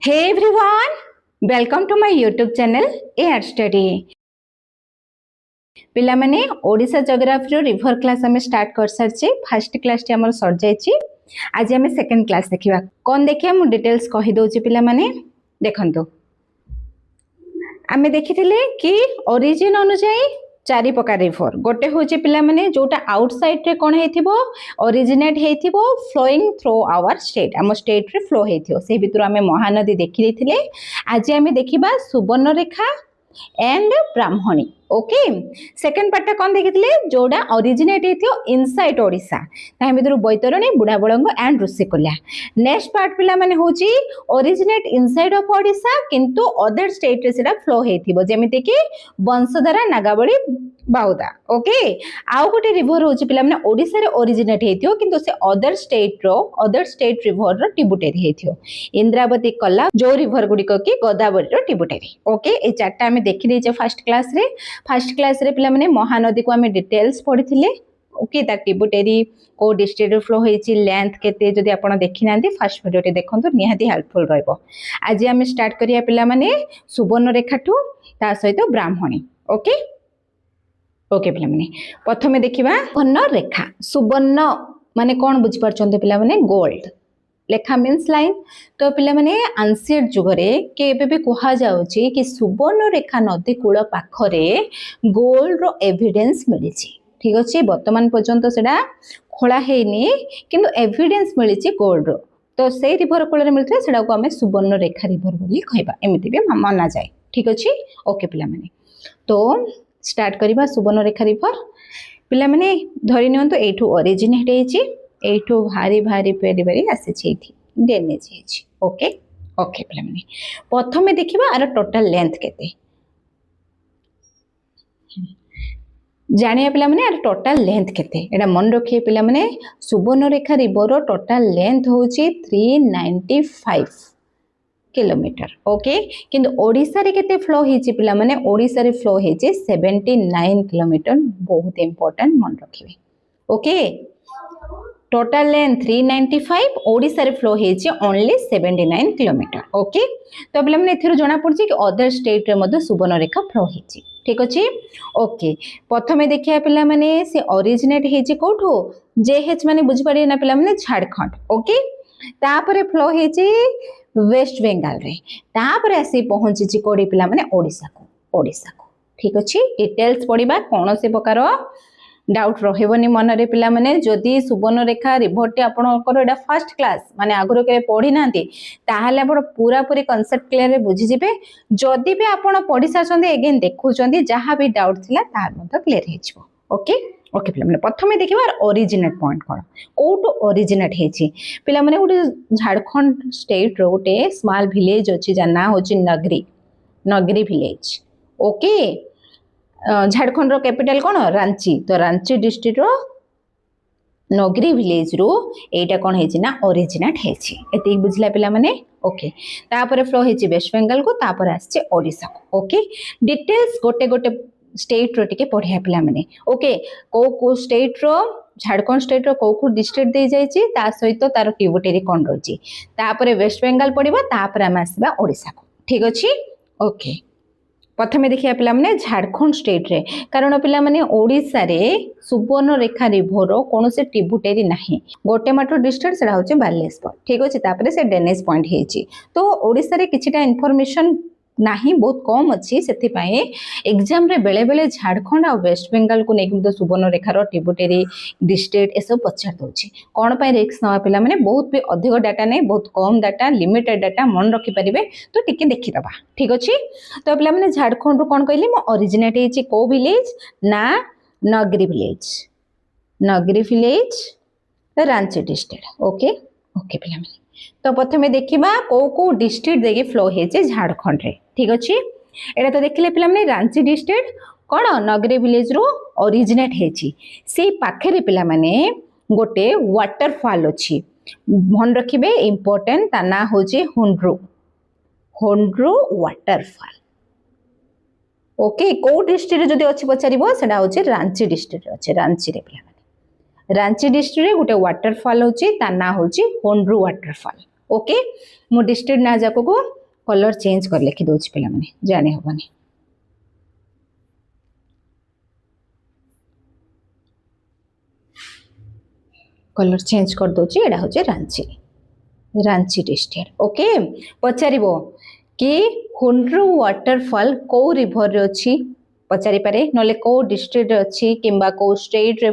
Hey everyone, welcome to my YouTube channel Air Study. पिला माने Odisha geography रो river class हमें start कर सारछे। First class T हमर sir जायछि। आज हमें सेकंड क्लास देखिबा। कोन देखिया मु डिटेल्स कहि दोछि पिला माने देखंतो। आमे देखिथिले कि ओरिजिन अनुसार चारि प्रकार रिवर गोटे होचे पिला माने जोटा आउटसाइड रे कोन हेथिबो ओरिजिनेट हेथिबो फ्लोइंग थ्रू आवर स्टेट हम स्टेट रे फ्लो हेथिबो से भितर हमें महानदी देखि देथिले। आज हमें देखिबा Subarnarekha and Brahmani. Okay second part कौन देखिथिले जोड़ा ओरिजिनेट हेथियो इनसाइड ओडिशा ताहि भितर Baitarani Budhabalang and Rushikulya. Next part पिला माने होची ओरिजिनेट इनसाइड ऑफ ओडिशा किंतु अदर स्टेट रे सेटा फ्लो हेथिबो जेमिति कि बंशधारा नागावली बाउदा। ओके आउ गोटे रिवर होची पिला माने ओडिशा रे ओरिजिनेट हेथियो किंतु से अदर स्टेट रिवर रो ट्रिब्यूटरी हेथियो इंद्रावती कला जो रिवर गुडी को कि गोदावरी रो ट्रिब्यूटरी। ओके ए चारटा हमें देखि देचे फर्स्ट क्लास रे पिला माने महानदी को हमें डिटेल्स पढिथिले। ओके ता ट्रिब्यूटरी को डिस्ट्रिक्ट फ्लो हेची लेंथ केते जदि आपण देखि नांती फर्स्ट वीडियो टे देखंतु निहाती हेल्पफुल रहइबो। आज हमें स्टार्ट करिया पिला माने सुवर्णरेखा ठू ता सहित ब्राह्मणी। ओके ओके पिला माने प्रथमे देखिबा सुवर्णरेखा। सुवर्ण माने कोन बुझि परचंते पिला माने गोल्ड लेखा मीन्स लाइन। तो पिला माने एंशिएंट जुगरे के एबे भी कहा जाउची कि सुवर्णरेखा नदी कूल पाखरे गोल्ड रो एविडेंस मिलिछि। ठीक अछि वर्तमान पर्यंत सेडा खोला हेनी किंतु एविडेंस मिलिछि गोल्ड रो। तो से रिवर कूल रे मिलथे सेडा को हमें सुवर्णरेखा रिवर बोली कहबा एमिति भी माना जाय। ठीक अछि ओके पिला माने तो स्टार्ट करिबा सुवर्णरेखा रिवर। पिला माने धरि नियंतो एठू ओरिजिनेट हेछि एठू भारी भारी पेरी पेरी आसे छैथि डैमेज हेछि। ओके ओके पिला माने प्रथमे देखिबा आर टोटल लेंथ केते जानिया पिला माने आर टोटल लेंथ केते एडा मन रखिए पिला माने सुवर्णरेखा रिवर रो टोटल लेंथ होछि 395 किलोमीटर। ओके किंतु ओडिसा रे केते फ्लो हेछि पिला माने ओडिसा रे फ्लो हेछि 79 किलोमीटर। बहुत इंपोर्टेंट मन रखिबे। ओके टोटल लेंथ 395 ओडिसा रे फ्लो हेछि ओनली 79 किलोमीटर। ओके तो पिला माने एथिरो जणा पड़छि कि अदर स्टेट रे मधे सुवर्णरेखा फ्लो हेछि। ठीक अछि ओके प्रथमे देखिया पिला माने से ओरिजिनेट हेछि कोठो जेएच माने बुझि पड़िए ना पिला माने झारखंड। ओके तापरे फ्लो हेछि वेस्ट बंगाल रे तापरे आसी पहुंची छि कोडी पिला माने ओडिसा को। ठीक अछि डिटेल्स पढिबा कोन से प्रकार डाउट रहबनी मन रे पिला माने जदी सुवर्णरेखा रिवर टे आपनकर एडा फर्स्ट क्लास माने आगरो के पढी नांती ताहाले आपण पूरा पूरी कांसेप्ट क्लियर रे बुझि जिबे। जदी भी आपण पढी साचंदी अगेन देखु चंदी जहां भी डाउट थिला तार मत क्लियर हे जिवो। ओके ओके पिला माने प्रथमे देखिबा ओरिजिनेट पॉइंट कोन कोटो ओरिजिनेट हेछि पिला माने गोटे झारखंड स्टेट रो गोटे स्मॉल विलेज अछि जा ना होछि नगरी विलेज। ओके झारखंड रो कैपिटल कोन रांची तो रांची डिस्ट्रिक्ट रो नगरी विलेज रो एटा कोन हेछि ना ओरिजिनेट हेछि एते बुझला पिला माने। ओके तापर फ्लो हेछि वेस्ट बंगाल को तापर आछे ओडिसा को। ओके डिटेल्स गोटे गोटे स्टेट रो टिके पढिया पिला माने। ओके को स्टेट रो झारखंड स्टेट रो को डिस्ट्रिक्ट दे जायछि ता सहित तार ट्रिब्यूटरी कोन रहछि तापर वेस्ट बंगाल पडिबा तापर हम आसीबा ओडिसा को। ठीक अछि ओके प्रथमे देखिया पिला माने झारखंड स्टेट रे कारण पिला माने ओडिसा रे सुवर्णरेखा रिवर रो कोनोसे ट्रिब्यूटरी नाही गोटे मात्र डिस्ट्रिक्ट सेडा होचे बालेश्वर। ठीक अछि तापर से डैमेज पॉइंट हेछि तो ओडिसा रे किछिटा इन्फॉर्मेशन नाही बहुत कम अच्छी सेति पाए एग्जाम रे बेले बेले झारखंड और वेस्ट बंगाल को नेक तो सुवर्णरेखा रो ट्रिब्यूटरी डिस्ट्रिक्ट ए सब पछार दोछि कोन पाए रिस्क नवा पिला माने बहुत भी अधिक डाटा नै बहुत कम डाटा लिमिटेड डाटा मन रखि परिबे तो टिके देखि दबा। ठीक अछि तो पिला माने झारखंड रो कोन कहली म ओरिजिनेट हेछि को विलेज ना नगरी village Ranchi district. Okay okay पिला माने तो प्रथमे देखिबा को डिस्ट्रिक्ट देके फ्लो हेछि झारखंड रे। ठीक अछि एटा तो देखिले पिला माने रांची डिस्ट्रिक्ट कोन नगरी विलेज रो ओरिजिनेट हेछि से पाखरे पिला माने गोटे वाटरफॉल अछि मन रखिबे इंपोर्टेंट ता ना होछि होंड्रो वाटरफॉल। ओके को डिस्ट्रिक्ट जदी अछि पचारिबो सेडा होछि रांची डिस्ट्रिक्ट अछि रांची रे पिला माने रांची डिस्ट्रिक्ट रे गोटे वाटरफॉल होछि ता ना होछि होंड्रो वाटरफॉल। ओके मु डिस्ट्रिक्ट ना जाको को कलर चेंज कर लिखि दउछि पिला माने जाने होबनी कलर चेंज कर दउछि एडा होचे रांची रांची डिस्ट्रिक्ट ओके पचारिबो कि हुंड्रू वाटरफॉल को रिवर रे अछि पचारि पारे नले को डिस्ट्रिक्ट रे अछि किंबा को स्टेट रे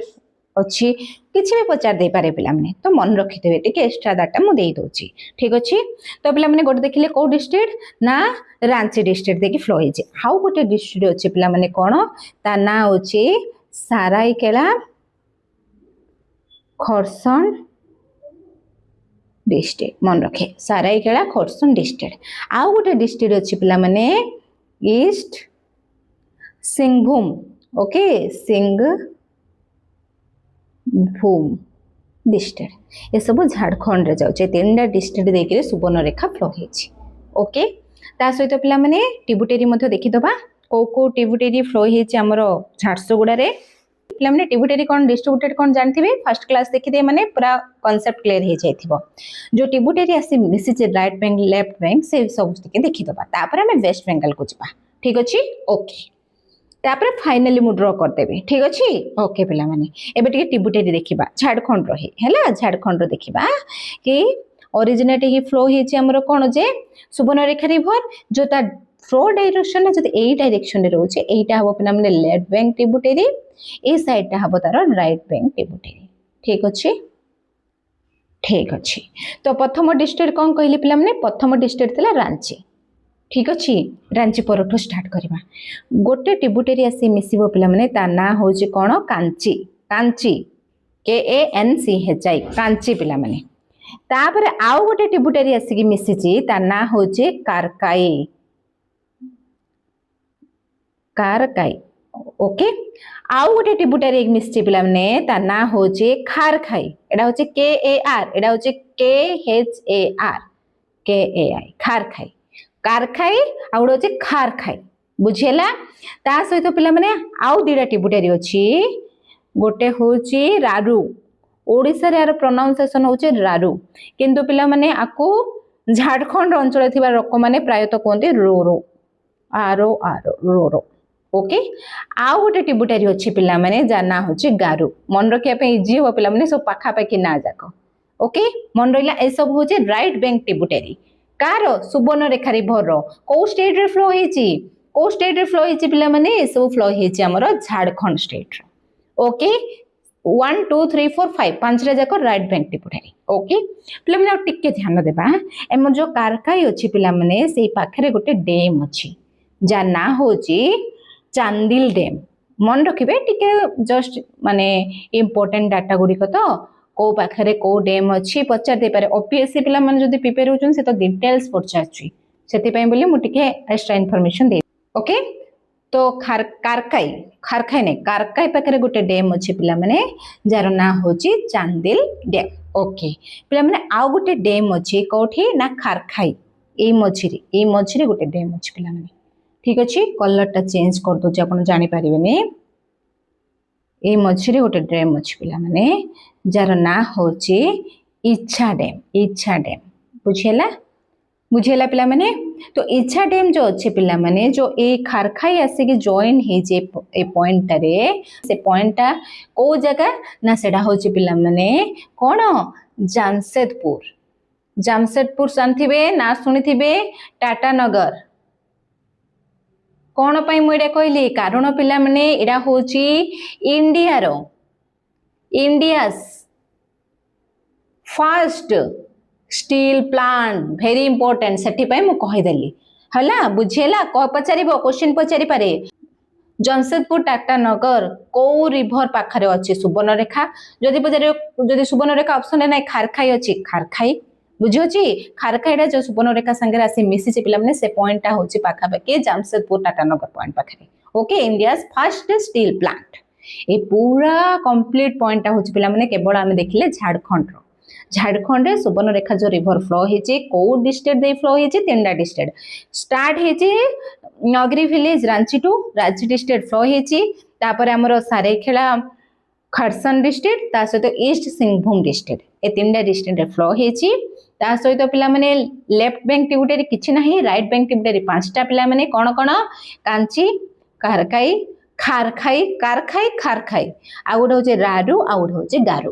अच्छी किसी भी पचार दे पारे पिला माने तो मन रखिथे टिके एक्स्ट्रा डाटा मु देई दोची ठीक अछि तो पिला माने गोटे देखिले को डिस्ट्रिक्ट ना रांची डिस्ट्रिक्ट देखि फ्लो हिजे हाउ गोटे डिस्ट्रिक्ट अछि पिला माने कोन ता ना अछि साराईकेला खरसन डिस्ट्रिक्ट मन रखे साराईकेला खरसन डिस्ट्रिक्ट आउ गोटे डिस्ट्रिक्ट अछि पिला माने east Singhbhum okay Singhbhum district ये सब झारखंड रे जाउचे तीनटा डिस्ट्रिक्ट देके सुवर्णरेखा फ्लो हेछि ओके ता सहित पिला माने ट्रिब्यूटरी मध्ये देखि दबा को को ट्रिब्यूटरी फ्लो हेछि हमरो झारसुगुडा रे पिला माने ट्रिब्यूटरी कोन डिस्ट्रीब्यूटेड कोन जानथिबे फर्स्ट क्लास देखि दे माने पूरा कांसेप्ट क्लियर हे जाइथिबो जो ट्रिब्यूटरी आसी मिसिच राइट बैंक लेफ्ट बैंक से सब के देखि दबा तापर हमें वेस्ट बंगाल को जिबा ठीक अछि ओके तापर फाइनली मु ड्रॉ कर देबे ठीक अछि ओके पिला माने एबे टिके ट्रिब्यूटरी देखिबा झारखंड रही हैला झारखंड रो देखिबा कि ओरिजिनेट ही फ्लो हेछि हमरो कोन जे सुवर्णरेखा रिवर जो ता फ्लो डायरेक्शन जदि एई डायरेक्शन रे रहउछि एईटा हबो पिला माने लेफ्ट बैंक ट्रिब्यूटरी ए साइड टा हबो तार राइट बैंक ट्रिब्यूटरी ठीक अछि तो प्रथम डिस्ट्रिक्ट कोन कहली पिला माने प्रथम डिस्ट्रिक्ट थला रांची ठीक अछि रांची परठो स्टार्ट करबा गोटे ट्रिब्यूटरी आसी मिसिबो पिला माने ता ना होछि कोन कांची कांची KANCHI कांची पिला माने तापर आउ गोटे ट्रिब्यूटरी आसी कि मिसिची ता ना होछि कारकाई कारकाई ओके आउ गोटे ट्रिब्यूटरी एक मिसिची पिला माने ता ना होछि खारखाई एडा होछि KAR एडा होछि KHAR KAI खारखाई कारखाई आउ होछि खारखाई बुझियला ता सहित पिला माने आउ दीडा ट्रिब्यूटरी अछि गोटे होछि रारू ओडिसा रे यार प्रोनाउंसिएशन होछि रारू किंतु पिला माने आकु झारखंड अंचल थिबा लोक माने प्रायत कोंती रोरो आरो आरो रोरो ओके आउ गोटे ट्रिब्यूटरी अछि पिला माने जाना होछि गारू मन रखिया पे इजी हो पिला माने सब पाखा पाखी ना जाको ओके मन रहिला ए सब होछि राइट बैंक ट्रिब्यूटरी कार सुवर्णरेखा रिवर रो को स्टेट रे फ्लो हेछि को स्टेट रे फ्लो हेछि पिला माने ए सब फ्लो हेछि हमरो झारखंड स्टेट रो ओके 1 2 3 4 5 पांच रे जाको राइट बैंक ट्रिब्यूटरी ओके पिला माने टिके ध्यान देबा एम जो कारकाई अछि पिला माने सेही पाखरे गोटे डैम अछि जा ना होछि चांदिल डैम मन रखिबे टिके जस्ट माने इंपोर्टेंट डाटा गुडी को तो को पाखरे को डैम अछि पचार दे पारे ओपीएससी पिला माने जदी प्रिपेयर होचन से तो डिटेल्स पचारछि सेति पय बोली मु टिके एक्स्ट्रा इंफॉर्मेशन दे ओके तो कारकाई खारखाई ने कारकाई पाखरे गोटे डैम अछि पिला माने जार ना होछि चांदिल डैम ओके पिला माने आ गोटे डैम अछि कोठी ना खारखाई ए मझिरे गोटे डैम अछि पिला माने ठीक अछि कलर टा चेंज कर दो जे आपण जानि पारिबेनी ए मझिरे गोटे डैम अछि पिला माने जार ना होछि इच्छा डैम बुझेला पिला माने तो इच्छा डैम जो अच्छे पिला माने जो ए खारखाई आसे कि जॉइन हे जे ए पॉइंट रे से पॉइंट ता को जगह ना सेडा होछि पिला माने कोन जामशेदपुर जानथिबे ना सुनिथिबे टाटानगर कोन पई मु एडा कहली कारण पिला माने एडा होछि India's first steel plant very important सेठी पई मु कहि देली हला बुझेला को पचारिबो क्वेश्चन पचारि पारे जमशेदपुर टाटानगर को रिवर पाखरे अछि सुवर्णरेखा जदि पचारिबो जदि सुवर्णरेखा ऑप्शन नै खारखाई अछि खारखाई बुझियोछि खारखाईडा जो सुवर्णरेखा संगे आसी मिसिछि पिला माने से पॉइंट ता होछि पाखा पाके जमशेदपुर टाटानगर पॉइंट पाखरे okay India's first steel plant ए पूरा कंप्लीट पॉइंट ता होछि पिला माने केवल आमे देखिले झारखंड रे सुवर्णरेखा जो रिवर फ्लो हेछि को डिस्ट्रिक्ट दे फ्लो हेछि तीनटा डिस्ट्रिक्ट स्टार्ट हेछि Nagri village Ranchi to Ranchi district flow हेछि तापर हमरो सारेखेला खरसन डिस्ट्रिक्ट ता सहित ईस्ट सिंहभूम डिस्ट्रिक्ट ए तीनटा डिस्ट्रिक्ट रे फ्लो हेछि ता सहित पिला माने लेफ्ट बैंक ट्रिब्यूटरी किछि नाही राइट बैंक ट्रिब्यूटरी पांचटा पिला माने कोन कोन कांची कारखाई खारखाई कारखाई खारखाई आ गुड होचे रारू आ गुड होचे गारू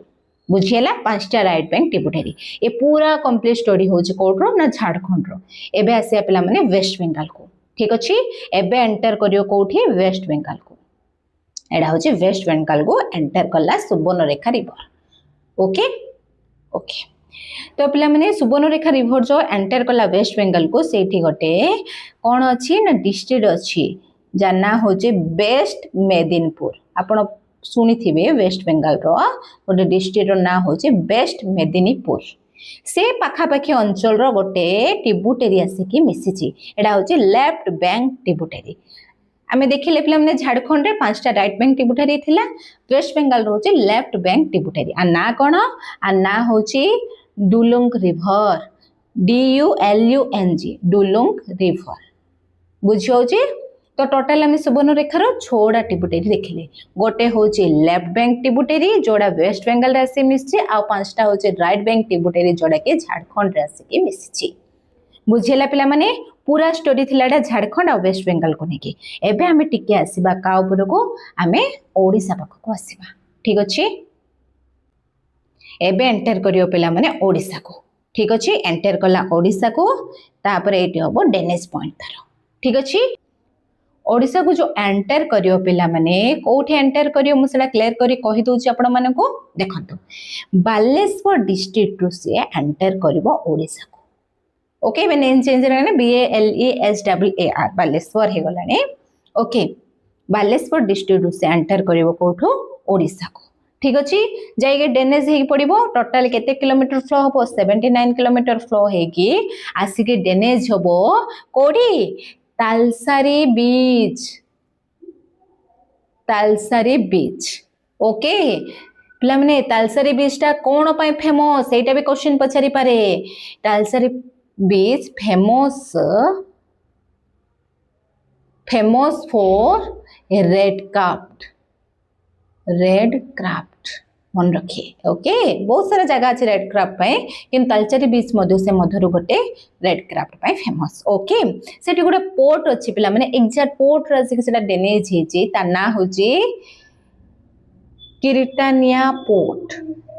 बुझिएला पांचटा राइट बैंक ट्रिब्यूटरी ए पूरा कंप्लीट स्टोरी होचे कोड रो ना झारखंड रो एबे आसिया पिला माने वेस्ट बंगाल को ठीक अछि एबे एंटर करियो कोठी वेस्ट बंगाल को एडा होचे वेस्ट बंगाल को एंटर करला सुवर्णरेखा रिवर ओके ओके तो पिला माने सुवर्णरेखा रिवर जो एंटर करला वेस्ट बंगाल को सेठी गोटे कोन अछि ना डिस्ट्रिक्ट अछि जार ना होचे वेस्ट मेदिनीपुर आपण सुनी थिबे वेस्ट बंगाल रो गोटे डिस्ट्रिक्ट रो ना होचे वेस्ट मेदिनीपुर से पाखापाखी अंचल रो गोटे ट्रिब्यूटरी आसिकी मिसिची एडा होचे लेफ्ट बैंक ट्रिब्यूटरी आमे देखिले पिला माने झारखंड रे पांचटा राइट बैंक ट्रिब्यूटरी थिला वेस्ट बंगाल रो होचे लेफ्ट बैंक ट्रिब्यूटरी आ ना कोन आ ना होचे डुलुंग रिवर DULUNG डुलुंग रिवर बुझियो जे तो टोटल आम सुवर्णरेखार 6टा ट्रिब्यूटरी देखिले गोटे होचे लेफ्ट बैंक ट्रिब्यूटरी जोड़ा वेस्ट बंगाल रे आसी मिसछि आ पांचटा होचे राइट बैंक ट्रिब्यूटरी जोड़ा के झारखंड रे आसी के मिसछि बुझिला पिला माने पूरा स्टोरी थिलाडा झारखंड आ वेस्ट बंगाल को नेकी एबे हमें टिके आसीबा का ऊपर को हमें ओडिसा पाख को आसीबा ठीक अछि एबे एंटर करियो पिला माने ओडिसा को ठीक अछि एंटर कला ओडिसा को तापर एटी होबो डेनेज पॉइंट तारो ठीक अछि ओडिसा को जो एंटर करियो पिला माने कोठी एंटर करियो मुसला क्लियर करी कहि दोछि आपण माने को देखंतु बालेश्वर डिस्ट्रिक्ट रु से एंटर करबो ओडिसा को ओके बे नेम चेंज रहने BALESWAR बालेश्वर हे गलाने ओके बालेश्वर डिस्ट्रिक्ट रु से एंटर करबो कोठो ओडिसा को ठीक अछि जाइगे डेनेज हे पड़िबो टोटल केते किलोमीटर फ्लो हबो 79 किलोमीटर फ्लो हेगी आसिके डेनेज हबो कोडी तालसारी बीच ओके पिला माने तालसारी बीच ता कोन पय फेमस एटा भी क्वेश्चन पछारी पारे तालसारी बीच फेमस फॉर रेड क्राफ्ट मन रखिए ओके बहुत सारा जगह अच्छे रेड क्राफ्ट पाए किन तालचारी बीच मध्य से मधुर गोटे रेड क्राफ्ट पाए फेमस ओके सेठी गोटे पोर्ट अछि पिला माने एग्जैक्ट पोर्ट रा सेटा डैमेज हेची ता ना होची किरिटानिया पोर्ट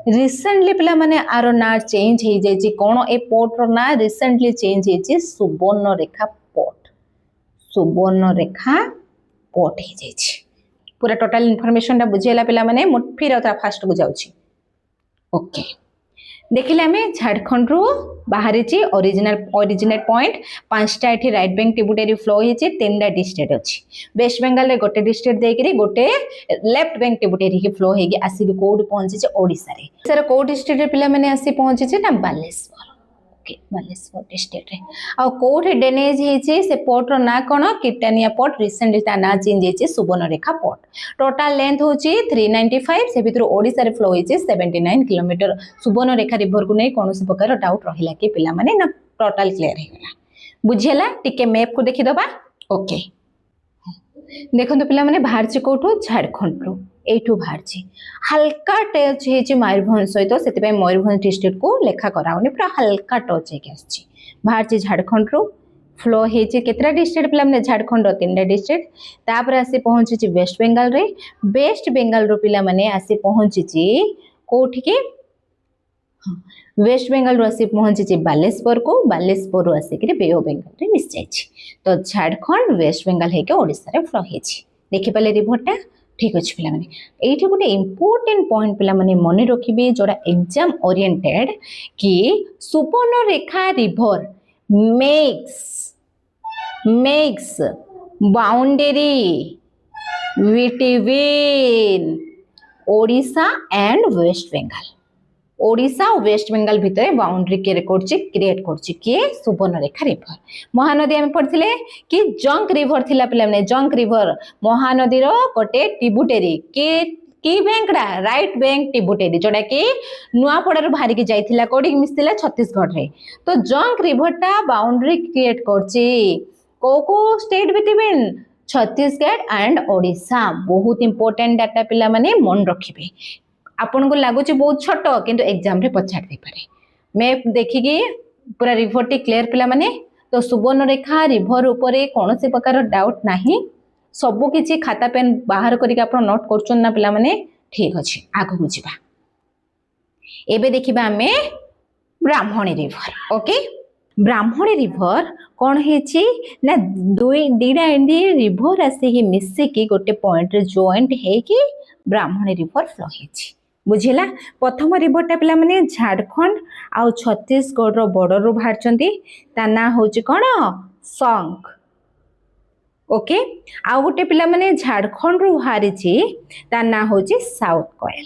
रिसेंटली पिला माने आरो ना चेंज हे जायची कोन ए पोर्ट रो ना रिसेंटली चेंज हेची सुवर्णरेखा पोर्ट हे जायची पूरा टोटल इनफॉरमेशन टा बुझेला पिला माने फिर अतरा फास्ट को जाउची ओके देखिले हमें झारखंड रो बाहरीची ओरिजिनेट पॉइंट पांचटा एठी राइट बैंक ट्रिब्यूटरी फ्लो हेची तीनटा डिस्ट्रिक्ट अछि वेस्ट बंगाल रे गोटे डिस्ट्रिक्ट देकरी गोटे लेफ्ट बैंक ट्रिब्यूटरी के फ्लो हेगी आसी कोड पहुंची छे ओडिसा रे सर कोड डिस्ट्रिक्ट रे पिला माने आसी पहुंची छे ना बालेश्वर ओके बालेश्वर डिस्ट्रिक्ट रे आ कोड डैमेज हेची से पोर्ट रो ना कोन किटानिया पोर्ट रिसेंटली ता ना चेंज हेची सुवर्णरेखा पोर्ट टोटल लेंथ होची 395 से भितर ओडिसा रे फ्लो हेची 79 किलोमीटर सुवर्णरेखा रिवर को नै कोनोसी प्रकार डाउट रहिला कि पिला माने ना टोटल क्लियर हे गेला बुझियला टिके मैप को देखि दबा ओके देखंतु पिला माने बाहर छि कोठो झारखंड रो एठू बाहर छि हल्का टच हेछि मयूरभंज सहित सेति पे मयूरभंज डिस्ट्रिक्ट को लेखा कराउनी पूरा हल्का टच हे आछि बाहर छि झारखंड रो फ्लो हेछि केतरा डिस्ट्रिक्ट पिला माने झारखंड रो तीनटा डिस्ट्रिक्ट तापर आसी पहुंची छि वेस्ट बंगाल रो पिला माने आसी पहुंची छि कोठी के वेस्ट बंगाल रो आसी पहुंची छि बालेश्वर रो आसी के बे ऑफ बंगाल रे मिस जाय छि तो झारखंड वेस्ट बंगाल हे के ओडिसा रे फ्लो हेछि देखि पले रिपोर्टटा ठीक अछि पिला माने एठी गोटे इंपोर्टेंट पॉइंट पिला माने मने रखिबे जोडा एग्जाम ओरिएंटेड कि Subarnarekha river makes boundary between Odisha and West Bengal Odisha और वेस्ट बंगाल भितर बाउंड्री के रिकॉर्ड क्रिएट करछि के सुवर्णरेखा रिवर महानदी हम पढ़थिले कि जंक रिवर थिला पिला माने जंक रिवर महानदी रो गोटे ट्रिब्यूटरी की बैंकड़ा राइट बैंक ट्रिब्यूटरी जोड़ा कि नुआपड़ा बाहर की जाइथिला कोडी मिसथिला छत्तीसगढ़ रे तो जंक रिवर टा बाउंड्री क्रिएट करछि को state between Chhattisgarh and Odisha बहुत इंपोर्टेंट डाटा पिला माने मन रखिबे आपन को लागुची बहुत छोट किंतु एग्जाम रे पछाड़ दे पारे मैप देखिकी पूरा रिवर टी क्लियर पिला माने तो सुवर्णरेखा रिवर उपरे कौन से प्रकार डाउट नहीं सबु किछि खाता पेन बाहर करके आप नोट करछन ना पिला माने ठीक अछि आगु बुझिबा एबे देखिबा हमें ब्राह्मणी रिवर ओके ब्राह्मणी रिवर कौन है ना दुई दीटा एंडी रिवर आसिक मिसिकी गोटे पॉइंट रे जॉइंट है कि ब्राह्मणी रिवर फ्लो है बुझिला प्रथम रिवरटा पिला माने झारखंड आ छत्तीसगढ़ रो बॉर्डर रो बाहर ता ना होची कौन संख ओके आ गोटे पिला माने झारखंड रो बाहरी ता ना होची साउथ कोयल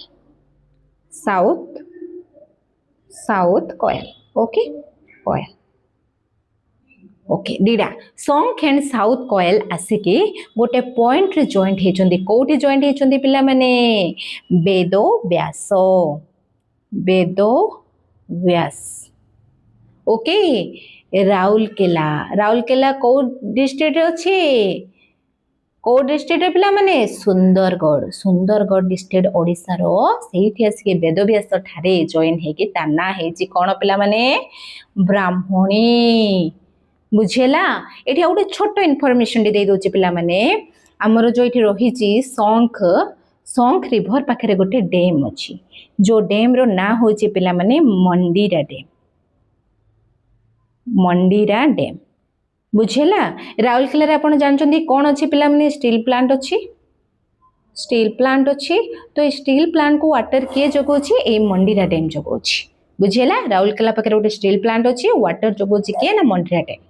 साउथ साउथ कोयल ओके कोयल ओके दीडा संख एंड साउथ कोयल आसिकी गोटे पॉइंट रे जॉइंट हेचंदी कोठी जॉइंट हेचंदी पिला माने बेदो व्यास ओके राउरकेला को डिस्ट्रिक्ट अच्छे को डिस्ट्रिक्ट पिला माने सुंदरगढ़ डिस्ट्रिक्ट ओडिसा रो सेठी आसिके वेदव्यास ठारे जॉइन हेकी ताना हेची कोन पिला माने ब्राह्मणी बुझेला एठी गोटे छोट इनफॉरमेशन दे दोचे पिला माने हमर जो एठी रहिची संख रिवर पाखरे गोटे डैम अछि जो डैम रो ना होची पिला माने मंडीरा डैम बुझेला राउरकेला रे आपण जानचंदी कोन अछि पिला माने स्टील प्लांट अछि तो स्टील प्लांट को वाटर के जगोछि ए मंडीरा डैम जगोछि बुझेला राउरकेला पाखरे गोटे स्टील प्लांट अछि वाटर जगोछि के ना मंडीरा डैम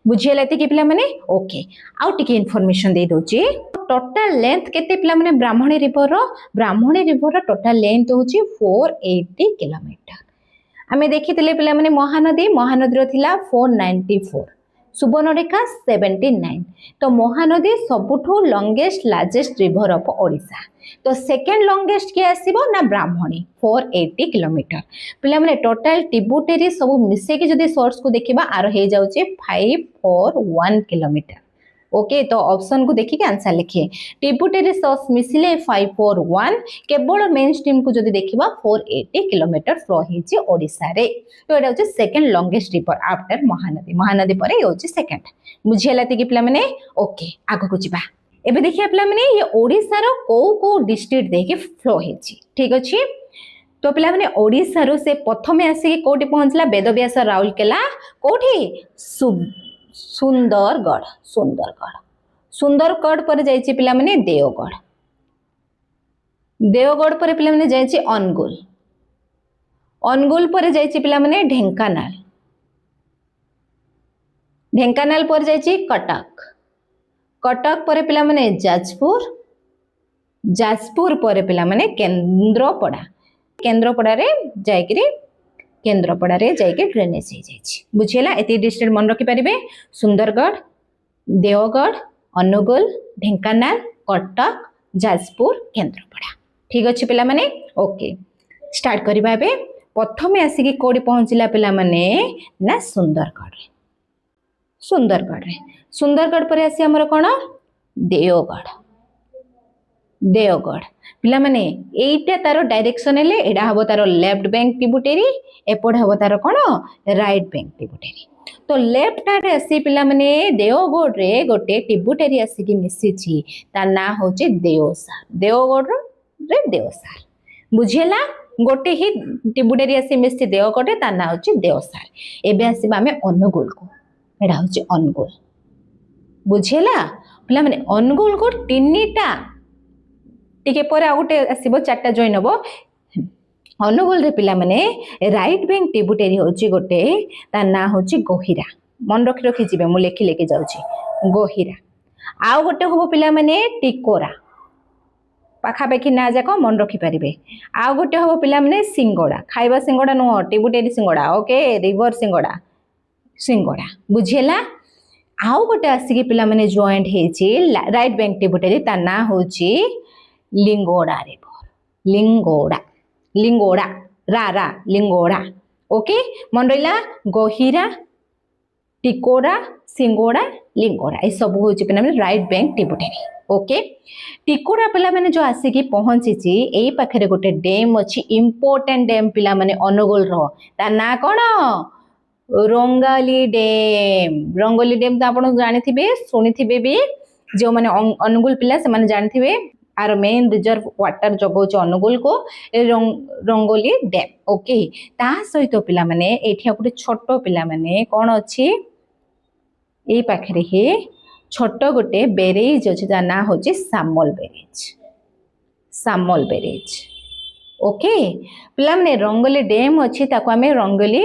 बुझेला एति पिला माने ओके आउ टिके इन्फॉर्मेशन दे दोछि टोटल लेंथ केते पिला माने ब्राह्मणी रिवर टोटल लेंथ होछि 480 किलोमीटर आमे देखितले पिला माने महानदी रो थिला 494 सुवर्णरेखा 79 तो महानदी सबुठो longest largest river of Odisha तो सेकंड लॉन्गेस्ट के आसीबो ना ब्राह्मणी 480 किलोमीटर पिला माने टोटल ट्रिब्यूटरी सब मिसे के जदी सोर्स को देखिबा आरो हे जाउचे 541 किलोमीटर ओके तो ऑप्शन को देखिए आंसर लिखिए ट्रिब्यूटरी सोर्स मिसिले 541 केवल मेन स्ट्रीम को जदी देखिबा 480 किलोमीटर फ्लो हिची ओडिसा रे तो एटा होचे second longest river after Mahanadi परे ये होचे सेकंड बुझियला कि पिला माने ओके आगो को जिबा एबे देखिए पिला माने ये ओडिसा रो को डिस्ट्रिक्ट देखि फ्लो हिची ठीक अछि तो पिला माने ओडिसा रो से प्रथमे आसी कोठी पहुंचला वेदव्यास राउरकेला कोठी सुंदरगढ़ पर जाइए पिला माने देवगढ़ पर पिला माने जाइए अनुगुल पर जाइए पिला माने ढेंकानाल पर जाइए कटक पर पिला माने जाजपुर पर पिला माने केंद्रपड़ा रे जाइकरी केंद्रपड़ा रे जाइके ड्रेनेज हो जाइए बुझेला एति डिस्ट्रिक्ट मन रखि पारिबे सुंदरगढ़ देवगढ़ अनुगुल ढेंकानाल कटक जाजपुर केंद्रपड़ा ठीक अच्छे पिला माने ओके स्टार्ट करबा एबे प्रथमे आसिकी कोडी पहुंचला पिला माने ना सुंदरगढ़ पर आसी हमर कोन देवगढ़ पिला माने एटा तारो डायरेक्शन हेले एडा हबो तारो लेफ्ट बैंक ट्रिब्यूटरी एपड हबो तारो कोन राइट बैंक ट्रिब्यूटरी तो लेफ्ट आडे आसी पिला माने देवगढ़ रे गोटे ट्रिब्यूटरी आसी कि मिसी छी ता ना होचे देवगढ़ रे देवसार बुझेला गोटे ही ट्रिब्यूटरी आसी मिसी देवगढ़ रे ता ना होचे देवसार एबे आसीबा हमें अनुगुल को एडा होचे अनुगुल बुझेला पिला माने अनुगुल को तीनटा टिके पर आ गोटे आसीबो चारटा जॉइन हबो अनुगुल रे पिला माने राइट बैंक ट्रिब्यूटरी होची गोटे ता ना होची गोहिरा मन रखि जिबे मु लेखि लेके जाउची गोहिरा आ गोटे होबो पिला माने टिकोरा पाखा पाखी ना जाको मन रखि पारिबे आ गोटे होबो पिला माने सिंगोड़ा खाइबा सिंगोड़ा नो ट्रिब्यूटरी सिंगोड़ा ओके रिवर सिंगोड़ा बुझेला आउ गोटे आसिकी पिला माने जॉइंट हेची राइट बैंक ट्रिब्यूटरी ता ना होची लिंगोड़ा रिवर लिंगोड़ा ओके मन रहा गहिरा टिकोरा सिंगोड़ा लिंगोड़ा ये सब हूँ पे राइट बैंक ट्रिब्यूटरी ओके टिकोरा पिला माने जो आसिकी पहुंची यही पाखे गोटे डैम अच्छी इंपोर्टेंट डैम पिला माने अनुगुल ता ना कौन रंगोली डेम तो आपण जानिथिबे सुनिथिबे भी जो माने अनुगुल पिला से माने जानिथिबे आर मेन रिजर्व वाटर जगो अनुगुल को रंगोली डैम ओके ता सहित पिला माने एठी गोटे छोट पिला माने कोन अछि ए पाखरे हे छोट गोटे बेरेज अछि ता ना होछि सामल बेरेज ओके पिला माने रंगोली डैम अछि ताको हमें रंगोली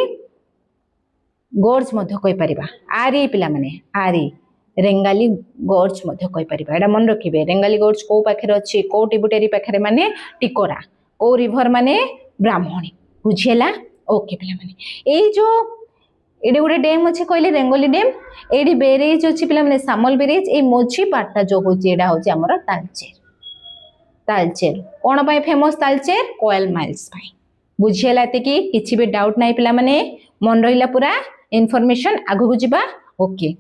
गोर्ज मध्य कहि परिबा आरी पिला माने आरी रेंगाली गोर्ज मध्य कहि परिबा एडा मन रखिबे रेंगाली गोर्ज को पाखरे अछि को टिबुटेरी पाखरे माने टिकोरा को रिवर माने ब्राह्मणी बुझियला ओके पिला माने ए जो एडी गुडे डैम अछि कहले रेंगोली डैम एडी बेरेज अछि पिला माने सामल बेरेज ए मोची पाटा जो होछि एडा होछि हमर तालचेर कोन पाई फेमस तालचेर कोयल माइल्स पाई बुझियला एते कि किछि भी डाउट नाही पिला माने मन रहिला पूरा इनफॉरमेशन आगु जिबा ओके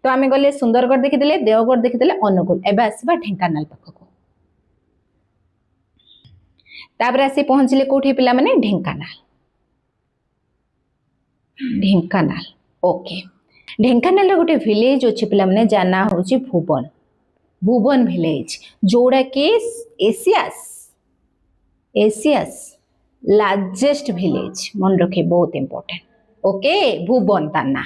तो आमे गले सुंदरगढ़ देखिदेले देवगढ़ देखिदेले अनुगुल एबे आसीबा ढेंकानाल पाखको ताबरे आसी पहुंचले कोठी पिला माने ढेंकानाल ओके ढेंकानाल रे गोटे विलेज अछि पिला माने जाना होछि भुवन विलेज जोड़ा के एशियास लार्जेस्ट विलेज मन रखे बहुत इंपोर्टेंट ओके भुवन ताना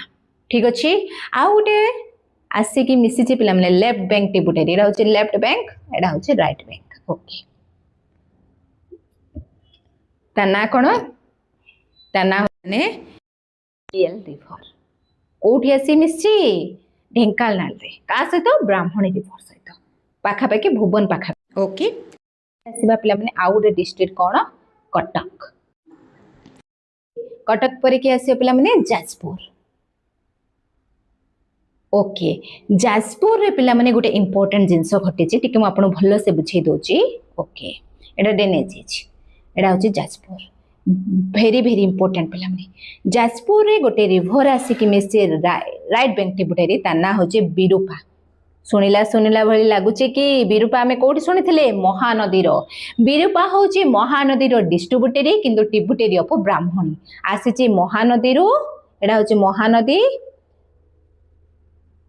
ठीक अछि आ गोटे आसी की मिसी पिला माने लेफ्ट बैंक टिबुटेरी एडा होछि लेफ्ट बैंक एडा होछि राइट बैंक ओके ताना कोन ताना माने रियल रिवर कोठी आसी मिसी ढेंकानाल रे का सहित ब्राह्मणी रिवर सहित पाखा पाखी भुवन पाखा ओके आसीबा पिला माने आ गोटे डिस्ट्रिक्ट कोन कटक पर कि आसी पिला माने जाजपुर ओके जाजपुर रे पिला माने गोटे इंपोर्टेंट जिंस घटे छि टिके म आपन भलो से बुझे दोची ओके एडा डेनेज छि एडा होछि जाजपुर भेरी भेरी इंपोर्टेंट पिला माने जाजपुर रे गोटे रिवर आसी कि मिसे राइट बैंक टिबुटेरी ता ना होछि बिरुपा सुनिला भली लागुचे कि बिरुपा हमें कोठी सुनिथिले महानदी रो बिरुपा होछि महानदी रो डिस्ट्रीब्यूटरी किंतु टिबुटेरी ऑफ ब्राह्मणी आसीछि महानदी रो एडा होछि महानदी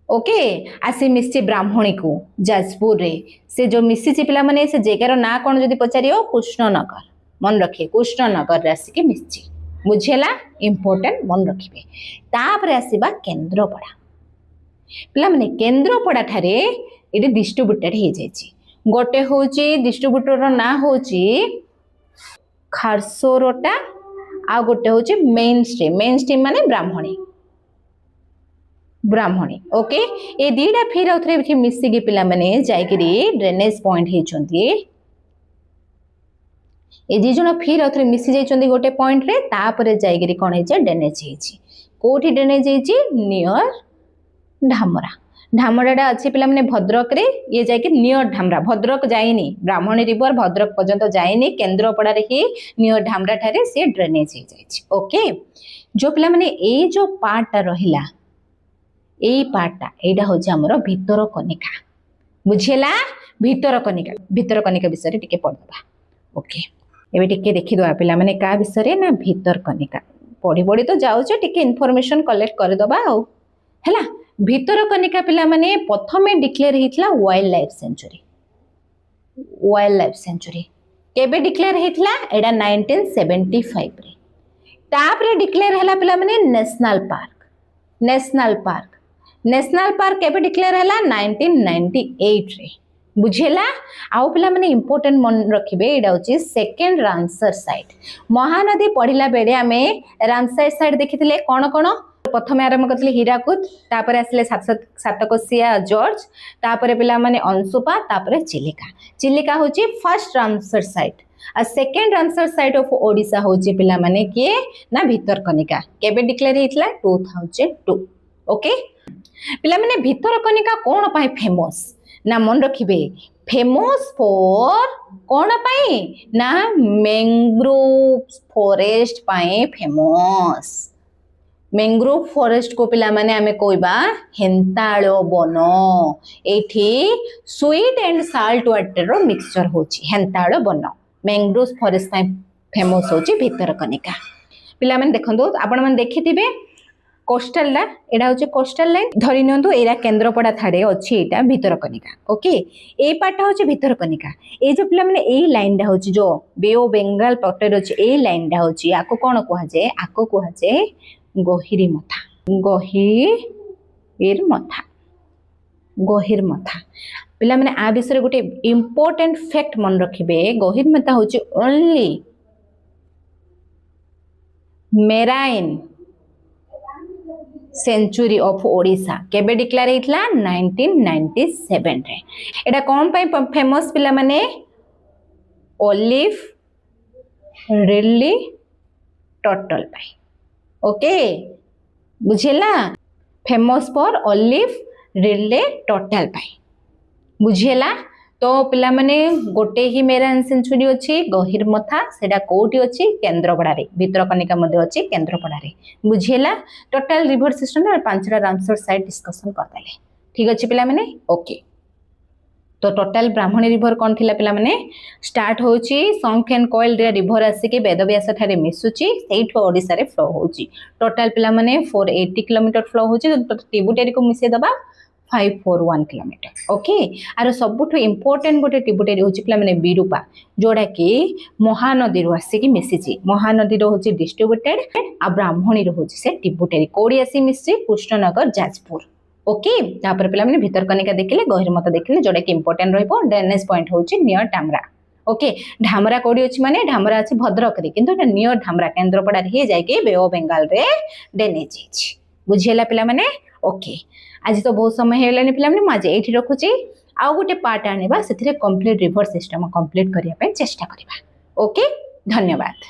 ओके आसी मिसी ब्राह्मणी को जाजपुर रे से जो मिसी पिला माने से जगार ना कोन जदी पचारियो कृष्णनगर मन रखिए कृष्णनगर रे आसी के मिसी बुझेला इंपोर्टेंट मन रखिबे तापर आसीबा केंद्रपड़ा पिला माने केंद्रपड़ा ठारे एडी डिस्ट्रीब्यूटेड हे जायछि गोटे होची डिस्ट्रीब्यूटर रो ना होची खारसोरोटा आ गोटे होची मेन स्ट्रीम माने ब्राह्मणी ओके ए दीडा फिर आउथरे मिसी के पिला माने जायकरी ड्रेनेज पॉइंट हे चंती ए जी जण फिर आउथरे मिसी जाय चंती गोटे पॉइंट रे तापरे जायकरी कोन हे जे ड्रेनेज हेछि कोठी ड्रेनेज हेछि नियर ढामराटा अच्छी पिला माने भद्रक रे ये जाके नियर ढामरा भद्रक जाइनी ब्राह्मणी रिवर भद्रक पर्यंत जाइनी केंद्रपड़ा रे ही नियर ढामरा ठारे से ड्रेनेज हे जाइछि ओके जो पिला माने ए जो पार्टटा रहिला ए पार्टटा एडा होछि हमर भीतर कनिका बुझियला भीतर कनिका विषय रे टिके पढबा ओके एबे टिके देखि दवा पिला माने का विषय रे ना भीतर कनिका पढी तो जाउछ टिके इन्फॉर्मेशन कलेक्ट कर दबा आ हैला भीतर कनिका पिला माने प्रथमे डिक्लेयर हेतला वाइल्ड लाइफ सेंचुरी केबे डिक्लेयर हेतला एडा 1975 रे तापरे डिक्लेयर हला पिला माने नेशनल पार्क केबे डिक्लेयर हला 1998 रे बुझेला आउ पिला माने इंपोर्टेंट मन रखिबे एडा होची सेकंड रामसर साइट महानदी पढ़िला बेडे आमे रामसर साइट देखिथिले कोन प्रथम आरंभ करथिले हीराकुद तापरे आसले सातकोशिया जॉर्ज तापरे पिला माने अंशुपा तापरे चिलिका होची फर्स्ट रामसर साइट आ second Ramsar site of Odisha होची पिला माने के ना भितरकनिका केबे डिक्लेयर हेतला 2002 ओके पिला माने भितरकनिका कोन पाई फेमस ना मन रखिबे फेमस फॉर कोन पाई ना मैंग्रोव फॉरेस्ट पाई फेमस मैंग्रोव फॉरेस्ट को पिला माने आमे कोइबा हेंताळो वन एठी स्वीट एंड साल्ट वाटर रो मिक्सचर होची हेंताळो वन मैंग्रोव फॉरेस्ट पाई फेमस होची भितरकनिका पिला माने देखंदो आपण माने देखिथिबे कोस्टल ला एडा होचे कोस्टल लाइन धरि नियंतु एरा केंद्रपड़ा थाडे अछि एटा भितरकनिका ओके ए पार्ट होचे भितरकनिका ए जो पिला माने ए लाइन डा होचे जो बे ऑफ बेंगल पटे होचे ए लाइन डा होचे आको कोन कोहा जे आको कोहा जे गहिरी मथा गहिर मथा गहिर मथा पिला माने आ विषय गोटे इंपोर्टेंट फैक्ट मन रखिबे गहिर मथा होचे only marine sanctuary of Odisha केबे डिक्लेयर हेतला 1997 रे एटा कोन पय फेमस पिला माने ओलिव रिडली टर्टल पाई ओके बुझिला famous for olive ridley turtle पाई बुझिला तो पिला माने गोटे ही मेराइन सेंचुरी अछि गहिर मथा सेडा कोठी अछि केंद्रपड़ा रे भितरकनिका मध्ये अछि केंद्रपड़ा रे बुझिला टोटल रिवर सिस्टम रे पांचटा रामसर साइट डिस्कशन करताले ठीक अछि पिला माने ओके तो टोटल ब्राह्मणी रिवर कोन थिला पिला माने स्टार्ट होची संख एंड कोइल रे रिवर आसी के वेदव्यास ठारे मिसुची सेइठो ओडिसा रे फ्लो होची टोटल पिला माने 480 किलोमीटर फ्लो होची तो ट्रिब्यूटरी को मिसे दबा 541 किलोमीटर ओके आरो सबुठो इंपोर्टेंट गोटे ट्रिब्यूटरी होची पिला माने बिरूपा जोडा कि महानदी रो आसी कि मिसिची महानदी रो होची डिस्ट्रीब्यूटेड आ ब्राह्मणी रो होची से ट्रिब्यूटरी कोडी आसी मिसची कृष्णनगर जाजपुर ओके तापर पिला माने भितरकनिका देखिले गहिर मत देखिले जोडा कि इंपोर्टेंट रहइबो ड्रेनेज पॉइंट होची नियर डामरा ओके ढामरा कोडी अछि माने ढामरा अछि भद्रक रे किंतु नियर ढामरा केंद्रपड़ा रे जाय के बे ऑफ बेंगल रे ड्रेनेज अछि बुझियला पिला माने ओके आज तो बहुत समय हेलानी पिला माने माजे एठी रखुची आ गोटे पार्ट आनिबा सेथिरे कंप्लीट रिवर सिस्टम कंप्लीट करिया पे चेष्टा करिबा ओके धन्यवाद।